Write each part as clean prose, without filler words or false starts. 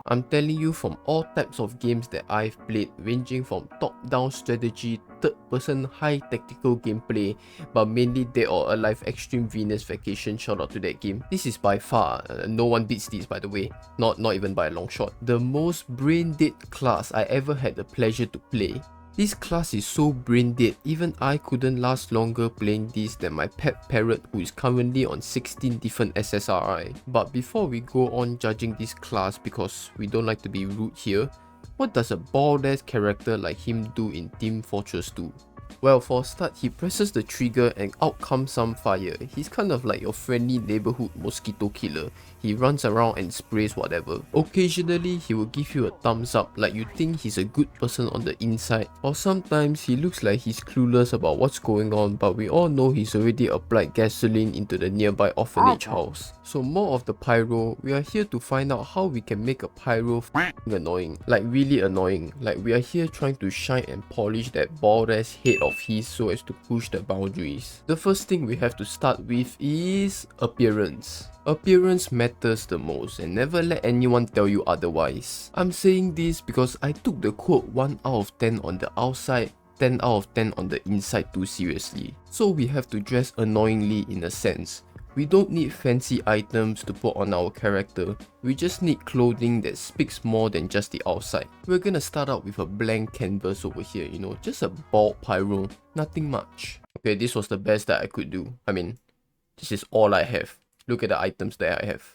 I'm telling you, from all types of games that I've played, ranging from top-down strategy, third-person high tactical gameplay, but mainly Dead or Alive Extreme Venus Vacation, shout out to that game. This is by far, no one beats this by the way, not even by a long shot, the most brain-dead class I ever had the pleasure to play. This class is so brain dead, even I couldn't last longer playing this than my pet parrot who is currently on 16 different SSRI. But before we go on judging this class, because we don't like to be rude here, what does a bald-ass character like him do in Team Fortress 2? Well, for a start, he presses the trigger and out comes some fire. He's kind of like your friendly neighborhood mosquito killer. He runs around and sprays whatever. Occasionally, he will give you a thumbs up like you think he's a good person on the inside. Or sometimes, he looks like he's clueless about what's going on, but we all know he's already applied gasoline into the nearby orphanage house. So more of the Pyro, we are here to find out how we can make a Pyro annoying. Like really annoying. Like we are here trying to shine and polish that bald ass head of his so as to push the boundaries. The first thing we have to start with is appearance. Appearance matters the most, and never let anyone tell you otherwise. I'm saying this because I took the quote 1 out of 10 on the outside, 10 out of 10 on the inside too seriously. So we have to dress annoyingly in a sense. We don't need fancy items to put on our character, we just need clothing that speaks more than just the outside. We're gonna start out with a blank canvas over here, you know, just a bald Pyro, nothing much. Okay, this was the best that I could do. I mean, this is all I have. Look at the items that I have.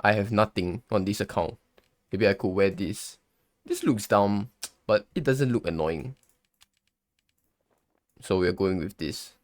I have nothing on this account. Maybe I could wear this. This looks dumb, but it doesn't look annoying. So we're going with this.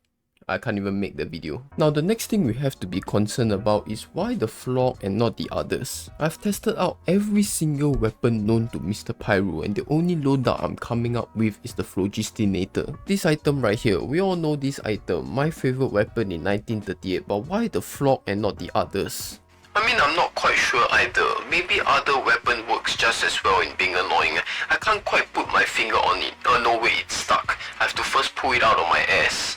I can't even make the video. Now the next thing we have to be concerned about is why the phlog and not the others. I've tested out every single weapon known to Mr. Pyro, and the only loadout I'm coming up with is the phlogistinator. This item right here, we all know this item, my favorite weapon in 1938, but why the phlog and not the others? I mean, I'm not quite sure either. Maybe other weapon works just as well in being annoying. I can't quite put my finger on it. Oh no way, it's stuck. I have to first pull it out of my ass.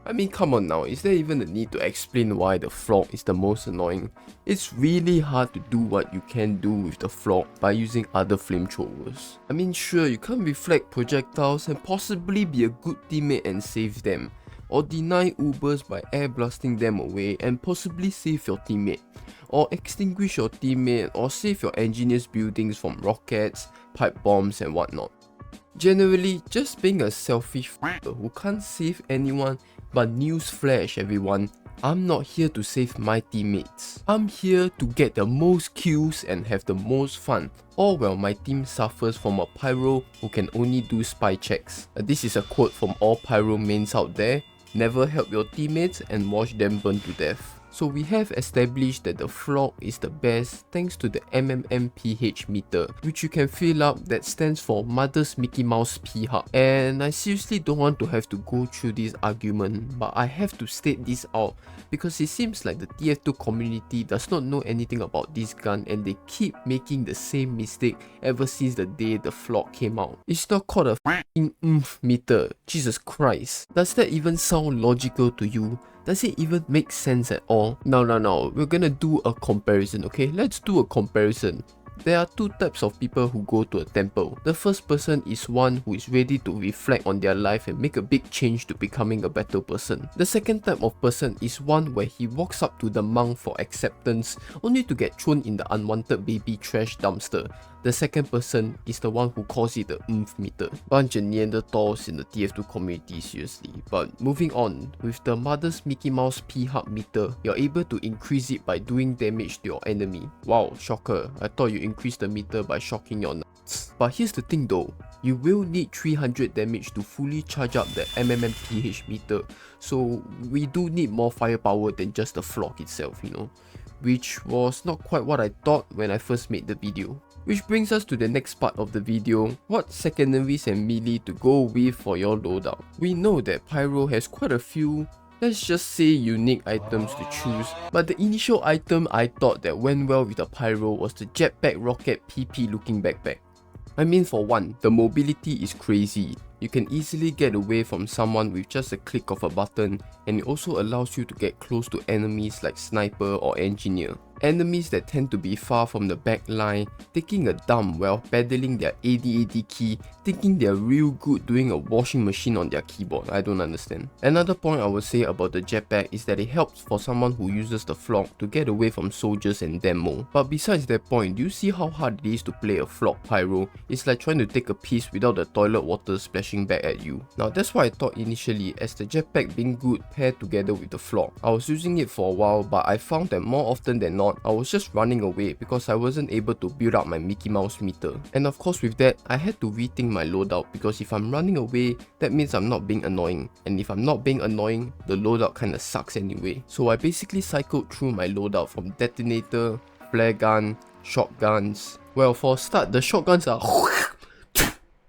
I mean, come on now, is there even a need to explain why the phlog is the most annoying? It's really hard to do what you can do with the phlog by using other flamethrowers. I mean, sure, you can reflect projectiles and possibly be a good teammate and save them, or deny Ubers by air blasting them away and possibly save your teammate, or extinguish your teammate, or save your engineer's buildings from rockets, pipe bombs and whatnot. Generally, just being a selfish f***er who can't save anyone. But newsflash everyone, I'm not here to save my teammates. I'm here to get the most kills and have the most fun, all while my team suffers from a Pyro who can only do spy checks. This is a quote from all Pyro mains out there: never help your teammates and watch them burn to death. So we have established that the phlog is the best thanks to the mmmph meter, which you can fill up, that stands for Mother's Mickey Mouse P Hub. And I seriously don't want to have to go through this argument, but I have to state this out because it seems like the TF2 community does not know anything about this gun and they keep making the same mistake ever since the day the phlog came out. It's not called a f***ing mmmph meter, Jesus Christ. Does that even sound logical to you? Does it even make sense at all? No, we're gonna do a comparison, okay? Let's do a comparison. There are two types of people who go to a temple. The first person is one who is ready to reflect on their life and make a big change to becoming a better person. The second type of person is one where he walks up to the monk for acceptance only to get thrown in the unwanted baby trash dumpster. The second person is the one who calls it the mmmph meter. Bunch of Neanderthals in the TF2 community, seriously. But moving on, with the Mother's Mickey Mouse P Hub meter, you're able to increase it by doing damage to your enemy. Wow, shocker. I thought you increased the meter by shocking your nuts. But here's the thing though, you will need 300 damage to fully charge up the mmmph meter. So we do need more firepower than just the phlog itself, you know. Which was not quite what I thought when I first made the video. Which brings us to the next part of the video, what secondaries and melee to go with for your loadout. We know that Pyro has quite a few, let's just say, unique items to choose, but the initial item I thought that went well with the Pyro was the jetpack rocket PP looking backpack. I mean, for one, the mobility is crazy. You can easily get away from someone with just a click of a button, and it also allows you to get close to enemies like sniper or engineer. Enemies that tend to be far from the back line, taking a dump while pedaling their AD key, thinking they're real good doing a washing machine on their keyboard. I don't understand. Another point I would say about the jetpack is that it helps for someone who uses the phlog to get away from soldiers and demo. But besides that point, do you see how hard it is to play a phlog pyro? It's like trying to take a piss without the toilet water splashing back at you. Now that's what I thought initially, as the jetpack being good paired together with the phlog. I was using it for a while, but I found that more often than not, I was just running away because I wasn't able to build up my Mickey Mouse meter. And of course with that, I had to rethink my loadout, because if I'm running away, that means I'm not being annoying. And if I'm not being annoying, the loadout kinda sucks anyway. So I basically cycled through my loadout from detonator, flare gun, shotguns. Well, for a start, the shotguns are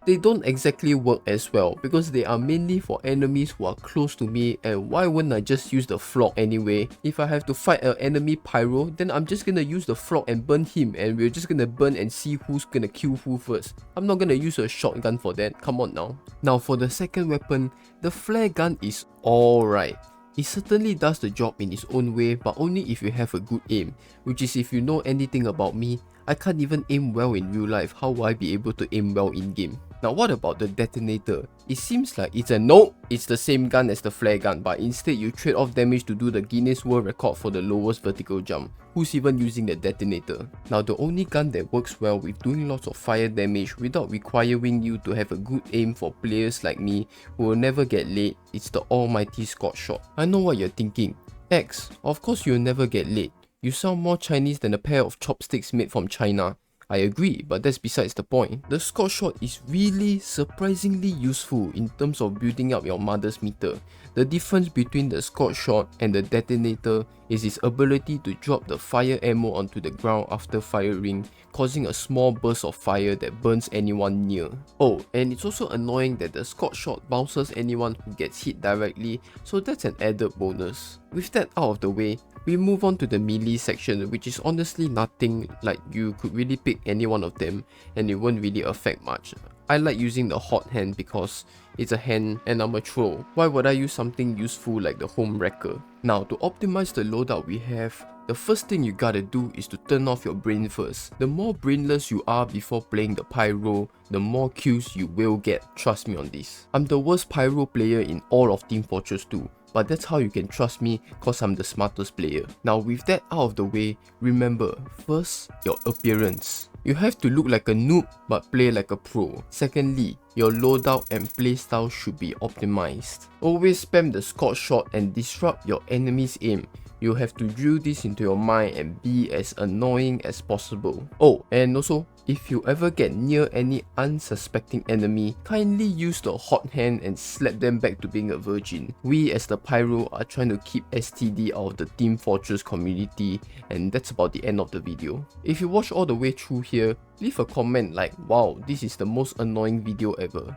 they don't exactly work as well because they are mainly for enemies who are close to me, and why wouldn't I just use the phlog anyway? If I have to fight an enemy pyro, then I'm just gonna use the phlog and burn him, and we're just gonna burn and see who's gonna kill who first. I'm not gonna use a shotgun for that, come on now. Now for the second weapon, the flare gun is alright. It certainly does the job in its own way, but only if you have a good aim, which is, if you know anything about me, I can't even aim well in real life. How will I be able to aim well in game? Now what about the detonator? It seems like it's a nope, it's the same gun as the flare gun, but instead you trade off damage to do the Guinness World Record for the lowest vertical jump. Who's even using the detonator? Now the only gun that works well with doing lots of fire damage without requiring you to have a good aim for players like me who will never get late, it's the almighty Scott shot. I know what you're thinking. X, of course you'll never get late. You sound more Chinese than a pair of chopsticks made from China. I agree, but that's besides the point. The Scott shot is really surprisingly useful in terms of building up your mother's meter. The difference between the Scott shot and the detonator is its ability to drop the fire ammo onto the ground after firing, causing a small burst of fire that burns anyone near. Oh, and it's also annoying that the Scott shot bounces anyone who gets hit directly, so that's an added bonus. With that out of the way, we move on to the melee section, which is honestly nothing. Like, you could really pick any one of them and it won't really affect much. I like using the hot hand because it's a hand and I'm a troll. Why would I use something useful like the home wrecker? Now, to optimize the loadout we have, the first thing you gotta do is to turn off your brain first. The more brainless you are before playing the pyro, the more kills you will get, trust me on this. I'm the worst pyro player in all of Team Fortress 2. But that's how you can trust me, cause I'm the smartest player. Now with that out of the way, remember, first, your appearance. You have to look like a noob but play like a pro. Secondly, your loadout and playstyle should be optimized. Always spam the Scott shot and disrupt your enemy's aim. You have to drill this into your mind and be as annoying as possible. Oh, and also, if you ever get near any unsuspecting enemy, kindly use the hot hand and slap them back to being a virgin. We as the Pyro are trying to keep STD out of the Team Fortress community, and that's about the end of the video. If you watch all the way through here, leave a comment like, wow, this is the most annoying video ever.